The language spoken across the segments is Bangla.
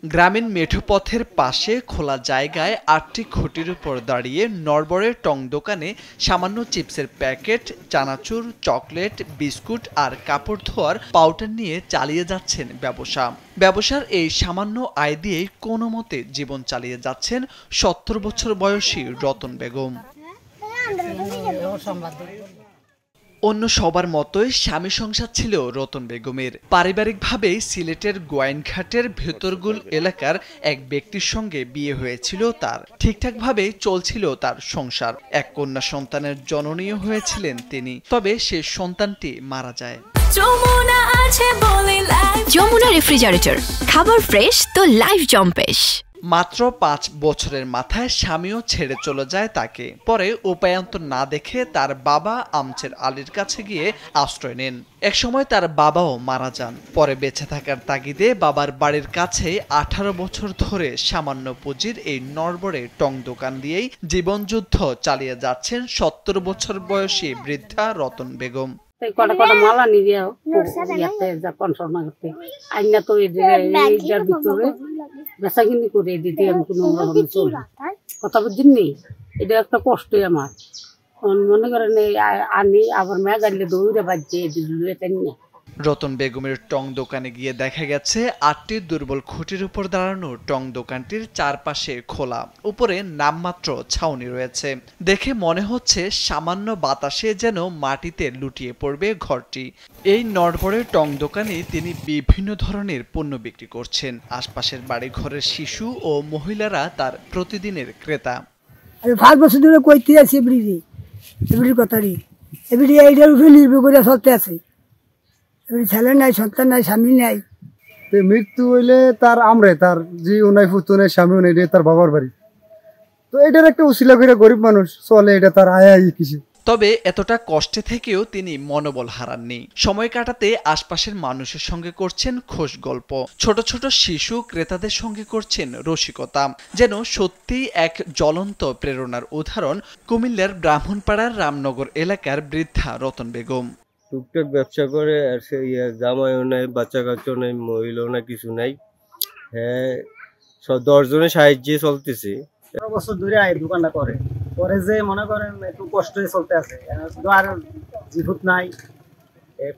গ্রামীণ মেঠোপথের পাশে খোলা জায়গায় ৮টি খুঁটির উপর দাঁড়িয়ে নড়বড়ে টং দোকানে সামান্য চিপসের প্যাকেট, চানাচুর, চকলেট, বিস্কুট আর কাপড় ধোয়ার পাউডার নিয়ে চালিয়ে যাচ্ছেন ব্যবসার এই সামান্য আয় দিয়েই কোনো মতে জীবন চালিয়ে যাচ্ছেন ৭০ বছর বয়সী রতন বেগম। অন্য সবার মতোই স্বামী সংসার ছিল রতন বেগমের। পারিবারিকভাবেই সিলেটের গোয়াইনঘাটের ভেতরগুল এলাকার এক ব্যক্তির সঙ্গে বিয়ে হয়েছিল তার। ঠিকঠাকভাবে চলছিল তার সংসার। এক কন্যা সন্তানের জননীয় হয়েছিলেন তিনি, তবে সে সন্তানটি মারা যায়। যমুনা রেফ্রিজারেটর, খাবার ফ্রেশ তো লাইফ জম্পেশ। মাত্র ৫ বছরের মাথায় স্বামীও ছেড়ে চলে যায় তাকে। পরে উপায়ান্তর না দেখে তার বাবা আমচের আলীর কাছে গিয়ে আশ্রয় নেন। একসময় তার বাবাও মারা যান। পরে বেঁচে থাকার তাগিদে বাবার বাড়ির কাছে ১৮ বছর ধরে সামান্য পুঁজির এই নড়বড়ে টং দোকান দিয়েই জীবনযুদ্ধ চালিয়ে যাচ্ছেন ৭০ বছর বয়সী বৃদ্ধা রতন বেগম। মালা নিয়ে আইনা তো ভিতরে বেচাকিনি করে দিতে আমি কোনো রকম চলি। কথা বুঝছেন নি, এটা একটা কষ্টই আমার। মনে করেন আনি আবার মেঘালে দৌড়ে বাজছে না। রতন বেগমের টং দোকানে গিয়ে দেখা গেছে ৮টি দুর্বল খুঁটির উপর দাঁড়ানো টং দোকানটির চারপাশে খোলা, উপরে নামমাত্র ছাউনি রয়েছে। দেখে মনে হচ্ছে সামান্য বাতাসে যেন মাটিতে লুটিয়ে পড়বে ঘরটি। এই নড়বড়ে টং দোকানে তিনি বিভিন্ন ধরনের পণ্য বিক্রি করছেন। আশপাশের বাড়িঘরের শিশু ও মহিলারা তার প্রতিদিনের ক্রেতা। 5 বছর ধরে কইতে আছি এবিড়ির কথাটি, এবিড়ি এইটার উপরে নির্ভর করে চলতে আছে। ছেলে নাই, সন্তান নাই, স্বামী নাই। মৃত্যু হইলে তার তার যে নাই পুত্র নাই, স্বামীও নেই, তার বাবার বাড়ি। তো এটার একটা উশিলা করে গরিব মানুষ চলে, এটা তার আয় কিছু। তবে এতটা কষ্টে থেকেও তিনি মনোবল হারাননি। সময় কাটাতে আশপাশের মানুষের সঙ্গে করছেন খোশ গল্প। ছোট ছোট শিশু ক্রেতাদের সঙ্গে করছেন রসিকতা। যেন সত্যি এক জ্বলন্ত প্রেরণার উদাহরণ কুমিল্লার ব্রাহ্মণপাড়ার রামনগর এলাকার বৃদ্ধা রতন বেগম। টুকটাক ব্যবসা করে, আর সে জামাইও নাই, বাচ্চা কাচ্চাও নাই, মহিলাও না, কিছু নাই। হ্যাঁ, 10 জনের সাহায্যে চলতেছে। ১৩ বছর ধরে দোকানটা করে পরে যে মনে করেন একটু কষ্টে চলতে আছে, আর জীবন নাই,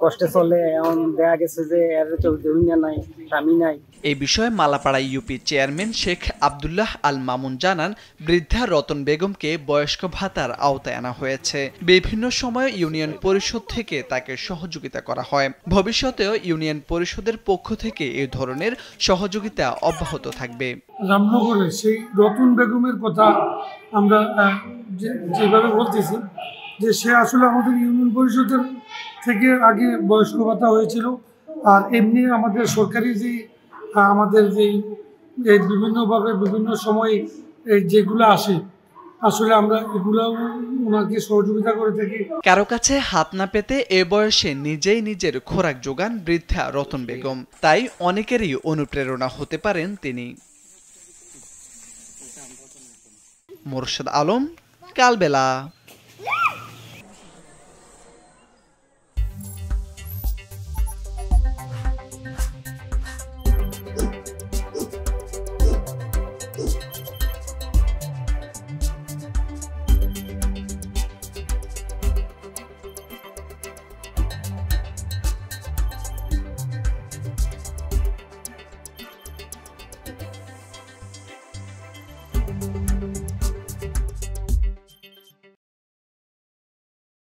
কষ্টে চলে। এমন দেখা গেছে যে এর জমি নাই, স্বামী নাই। এই বিষয়ে মালাপাড়া ইউপি চেয়ারম্যান শেখ আব্দুল্লাহ আল মামুন জানান, বৃদ্ধা রতন বেগমকে বয়স্ক ভাতার আওতায় আনা হয়েছে। বিভিন্ন সময় ইউনিয়ন পরিষদ থেকে তাকে সহযোগিতা করা হয়। ভবিষ্যতেও ইউনিয়ন পরিষদের পক্ষ থেকে এই ধরনের সহযোগিতা অব্যাহত থাকবে। রামনগরে সেই রতন বেগমের কথা আমরা যেভাবে বলতেছি যে সে আসলে আমাদের ইউনিয়ন পরিষদের থেকে আগে বয়স্ক ভাতা হয়েছিল। আর এমনি আমাদের সরকারি যে আমাদের যে বিভিন্নভাবে বিভিন্ন সময় যেগুলো আসে, আসলে আমরা এগুলাও ওনাকে সহযোগিতা করে থাকি। কারো কাছে হাত না পেতে এ বয়সে নিজেই নিজের খোরাক যোগান বৃদ্ধা রতন বেগম। তাই অনেকেরই অনুপ্রেরণা হতে পারেন তিনি। মোরশেদ আলম, কালবেলা।